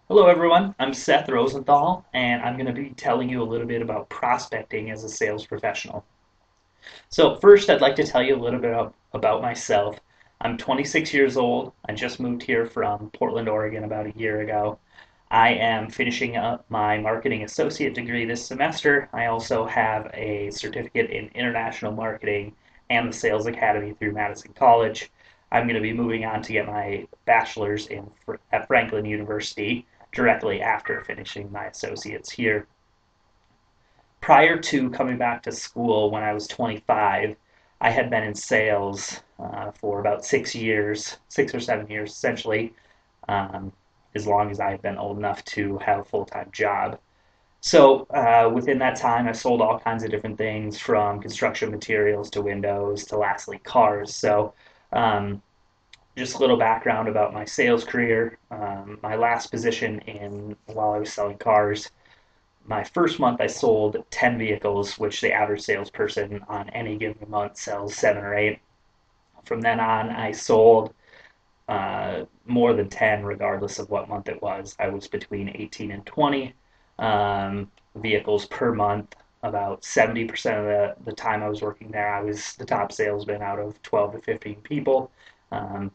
Hello, everyone. I'm Seth Rosenthal, and I'm going to be telling you a little bit about prospecting as a sales professional. So, first, I'd like to tell you a little bit about myself. I'm 26 years old. I just moved here from Portland, Oregon about a year ago. I am finishing up my marketing associate degree this semester. I also have a certificate in international marketing and the Sales Academy through Madison College. I'm going to be moving on to get my bachelor's at Franklin University directly after finishing my associates here. Prior to coming back to school when I was 25, I had been in sales for about 6 years, 6 or 7 years essentially, um, as long as I had been old enough to have a full time job. So within that time, I sold all kinds of different things from construction materials to windows to lastly cars. So um, just a little background about my sales career. My last position in while I was selling cars, my first month I sold 10 vehicles, which the average salesperson on any given month sells seven or eight. From then on, I sold more than 10, regardless of what month it was. I was between 18 and 20 vehicles per month. About 70% of the time I was working there, I was the top salesman out of 12 to 15 people. Um,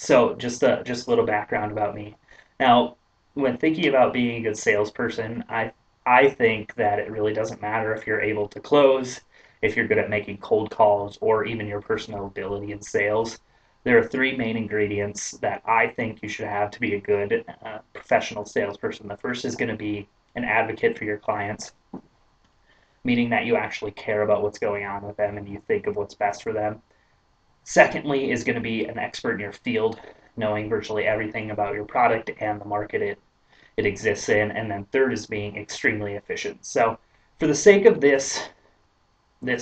so just a little background about me. Now, when thinking about being a good salesperson, I think that it really doesn't matter if you're able to close, if you're good at making cold calls, or even your personal ability in sales. There are three main ingredients that I think you should have to be a good professional salesperson. The first is going to be an advocate for your clients, meaning that you actually care about what's going on with them and you think of what's best for them. Secondly, is going to be an expert in your field, knowing virtually everything about your product and the market it exists in. And then third is being extremely efficient. So, for the sake of this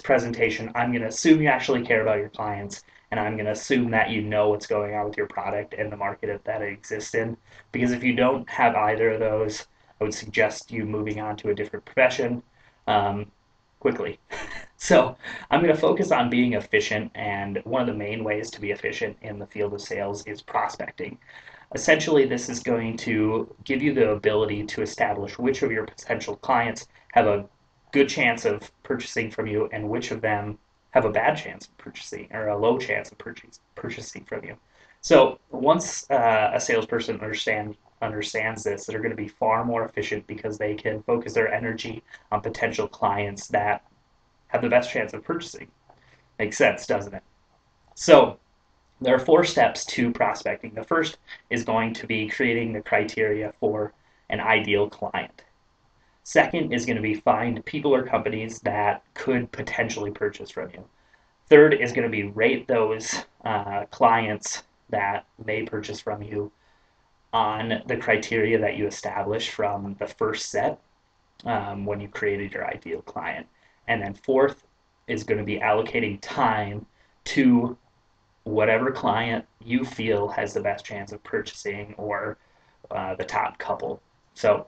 presentation, I'm going to assume you actually care about your clients, and I'm going to assume that you know what's going on with your product and the market that it exists in. Because if you don't have either of those, I would suggest you moving on to a different profession um, quickly. So I'm going to focus on being efficient, and one of the main ways to be efficient in the field of sales is prospecting. Essentially, this is going to give you the ability to establish which of your potential clients have a good chance of purchasing from you and which of them have a bad chance of purchasing or a low chance of purchasing from you. So once a salesperson understands this, they're going to be far more efficient because they can focus their energy on potential clients that have the best chance of purchasing. Makes sense, doesn't it? So there are four steps to prospecting. The first is going to be creating the criteria for an ideal client. Second is going to be find people or companies that could potentially purchase from you. Third is going to be rate those clients that may purchase from you on the criteria that you established from the first set when you created your ideal client. And then fourth is going to be allocating time to whatever client you feel has the best chance of purchasing or the top couple. So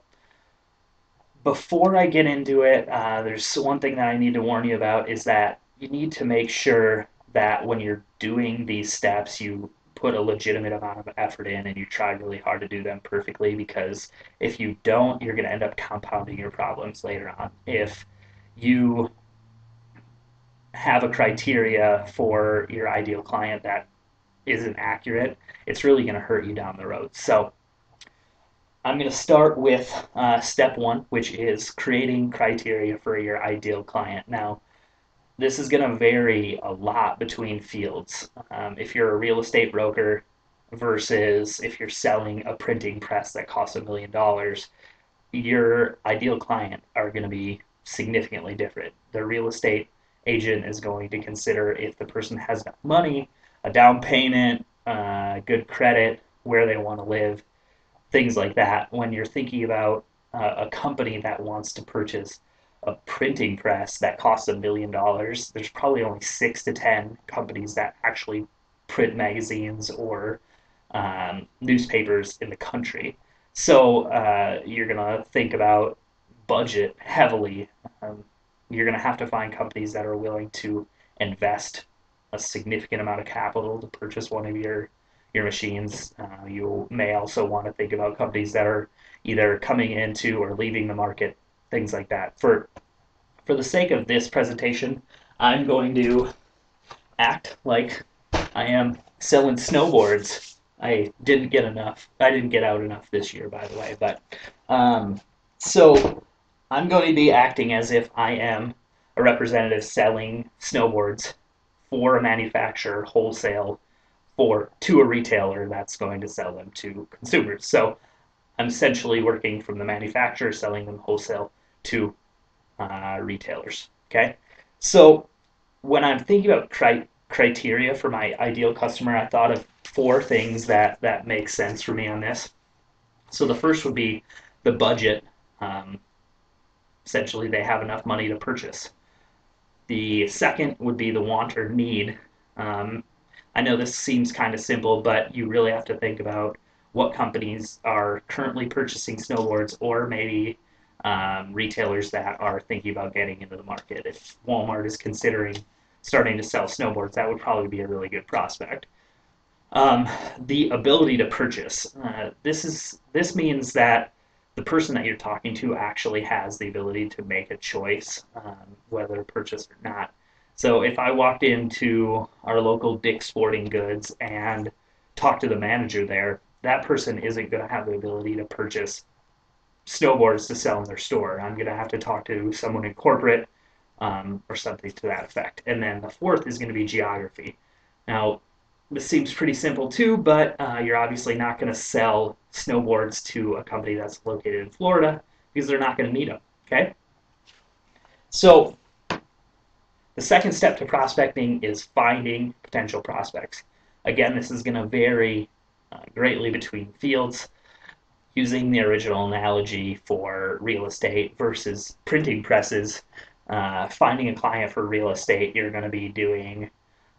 before I get into it, there's one thing that I need to warn you about is that you need to make sure that when you're doing these steps, you put a legitimate amount of effort in and you try really hard to do them perfectly because if you don't, you're going to end up compounding your problems later on. If you have a criteria for your ideal client that isn't accurate, it's really going to hurt you down the road. So I'm going to start with step one, which is creating criteria for your ideal client. Now, this is going to vary a lot between fields. If you're a real estate broker versus if you're selling a printing press that costs $1 million, your ideal client are going to be significantly different. The real estate agent is going to consider if the person has enough money, a down payment, good credit, where they want to live, things like that. When you're thinking about a company that wants to purchase a printing press that costs $1 million, there's probably only 6 to 10 companies that actually print magazines or newspapers in the country. So you're going to think about budget heavily. Um, you're going to have to find companies that are willing to invest a significant amount of capital to purchase one of your machines. You may also want to think about companies that are either coming into or leaving the market, things like that. For the sake of this presentation, I'm going to act like I am selling snowboards. I didn't get enough. I didn't get out enough this year, by the way. But so I'm going to be acting as if I am a representative selling snowboards for a manufacturer wholesale for to a retailer that's going to sell them to consumers. So I'm essentially working from the manufacturer, selling them wholesale to retailers. Okay, so when I'm thinking about criteria for my ideal customer, I thought of four things that make sense for me on this. So the first would be the budget. Um, Essentially, they have enough money to purchase. The second would be the want or need. Um, I know this seems kind of simple, but you really have to think about what companies are currently purchasing snowboards, or maybe retailers that are thinking about getting into the market. If Walmart is considering starting to sell snowboards, that would probably be a really good prospect. The ability to purchase. This means that the person that you're talking to actually has the ability to make a choice, whether to purchase or not. So if I walked into our local Dick's Sporting Goods and talked to the manager there, that person isn't going to have the ability to purchase snowboards to sell in their store. I'm going to have to talk to someone in corporate, or something to that effect. And then the fourth is going to be geography. Now, this seems pretty simple too, but you're obviously not going to sell snowboards to a company that's located in Florida because they're not going to need them. Okay? So the second step to prospecting is finding potential prospects. Again, this is going to vary greatly between fields. Using the original analogy for real estate versus printing presses, finding a client for real estate, you're going to be doing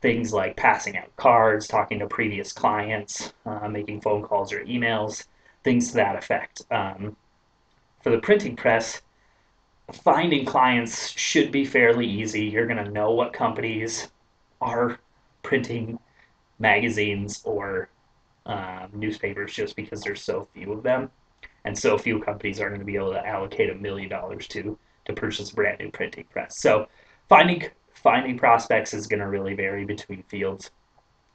things like passing out cards, talking to previous clients, making phone calls or emails, things to that effect. For the printing press, finding clients should be fairly easy. You're going to know what companies are printing magazines or newspapers just because there's so few of them. And so few companies are going to be able to allocate $1 million to purchase a brand new printing press. So finding prospects is going to really vary between fields.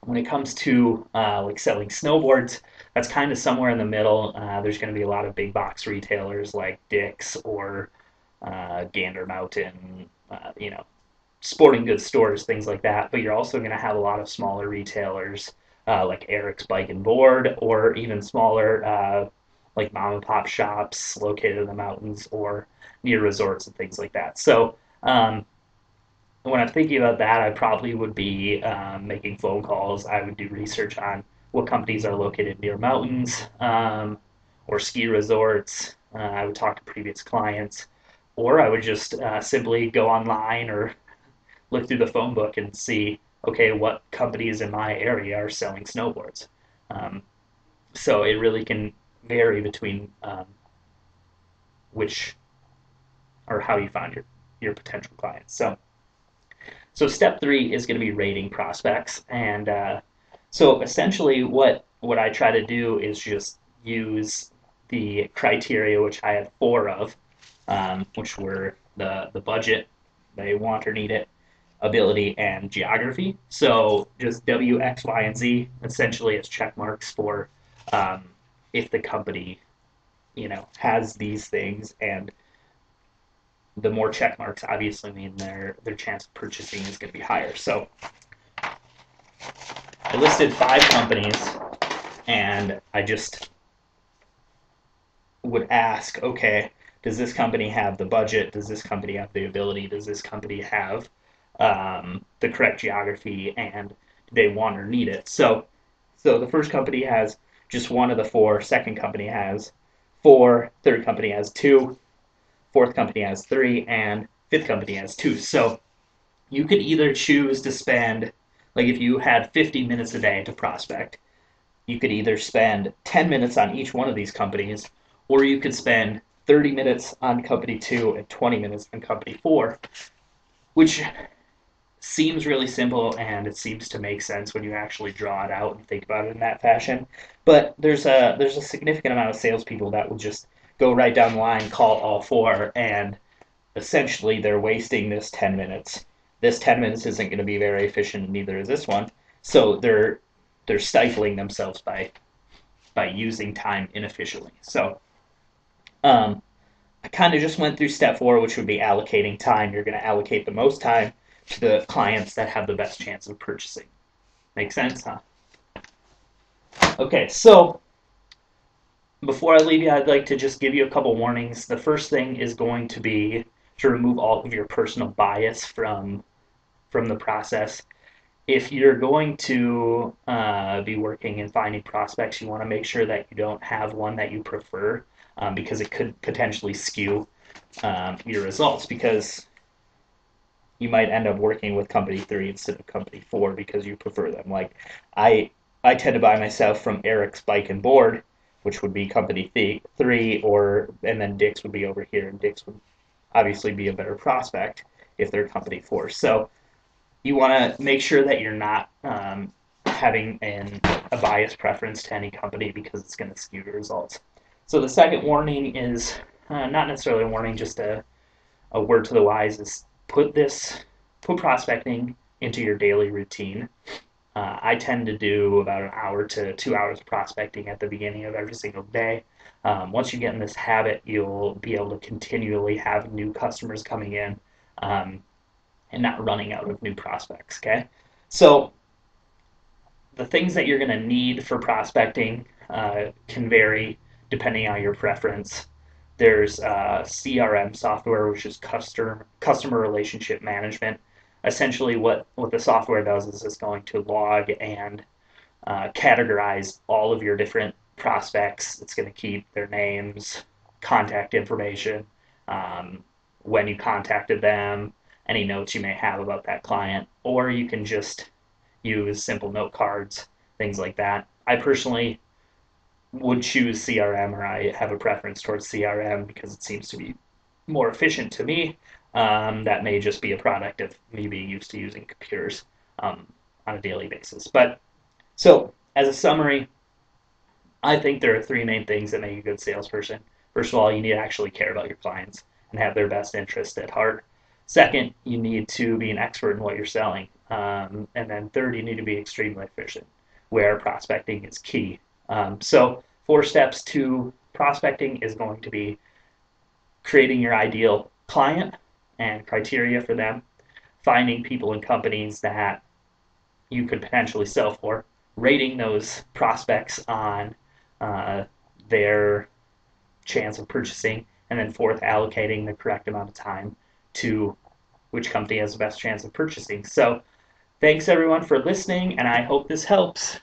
When it comes to like selling snowboards, that's kind of somewhere in the middle. There's going to be a lot of big box retailers like Dick's or Gander Mountain, sporting goods stores, things like that. But you're also going to have a lot of smaller retailers like Eric's Bike and Board, or even smaller like mom and pop shops located in the mountains or near resorts and things like that. So when I'm thinking about that, I probably would be making phone calls. I would do research on what companies are located near mountains, or ski resorts. I would talk to previous clients, or I would just simply go online or look through the phone book and see, okay, what companies in my area are selling snowboards. Um, so it really can vary between which or how you find your potential clients. So step three is going to be rating prospects, and so essentially what I try to do is just use the criteria, which I had four of, which were the budget, they want or need it, ability, and geography. So just W, X, Y, and Z essentially as check marks for um, if the company has these things, and the more check marks obviously mean their chance of purchasing is going to be higher. So I listed 5 companies, and I just would ask, okay, does this company have the budget? Does this company have the ability? Does this company have the correct geography? And do they want or need it? So the first company has just one of the four. Second company has 4. Third company has 2. Fourth company has 3, and fifth company has 2. So you could either choose to spend, like if you had 50 minutes a day to prospect, you could either spend 10 minutes on each one of these companies, or you could spend 30 minutes on company 2 and 20 minutes on company 4, which seems really simple and it seems to make sense when you actually draw it out and think about it in that fashion. But there's a significant amount of salespeople that will just go right down the line, call all four, and essentially they're wasting this 10 minutes. This 10 minutes isn't going to be very efficient, neither is this one. So they're stifling themselves by using time inefficiently. So um, I kind of just went through step four, which would be allocating time. You're going to allocate the most time to the clients that have the best chance of purchasing. Make sense, huh? Okay, so before I leave you, I'd like to just give you a couple warnings. The first thing is going to be to remove all of your personal bias from the process. If you're going to be working and finding prospects, you want to make sure that you don't have one that you prefer, because it could potentially skew your results, because you might end up working with company 3 instead of company 4 because you prefer them. Like I I tend to buy myself from Eric's Bike and Board, which would be company 3, or and then Dick's would be over here, and Dick's would obviously be a better prospect if they're company 4. So you want to make sure that you're not having a biased preference to any company, because it's going to skew your results. So the second warning is not necessarily a warning, just a word to the wise, is put prospecting into your daily routine. I tend to do about an hour to 2 hours of prospecting at the beginning of every single day. Once you get in this habit, you'll be able to continually have new customers coming in, and not running out of new prospects. Okay, so the things that you're going to need for prospecting can vary depending on your preference. There's CRM software, which is customer relationship management. Essentially, what the software does is it's going to log and categorize all of your different prospects. It's going to keep their names, contact information, when you contacted them, any notes you may have about that client, or you can just use simple note cards, things like that. I personally would choose CRM, or I have a preference towards CRM because it seems to be more efficient to me. That may just be a product of me being used to using computers on a daily basis. But so, as a summary, I think there are three main things that make a good salesperson. First of all, you need to actually care about your clients and have their best interest at heart. Second, you need to be an expert in what you're selling. And then third, you need to be extremely efficient, where prospecting is key. So 4 steps to prospecting is going to be creating your ideal client and criteria for them, finding people and companies that you could potentially sell for, rating those prospects on uh, their chance of purchasing, and then fourth, allocating the correct amount of time to which company has the best chance of purchasing. So thanks everyone for listening, and I hope this helps.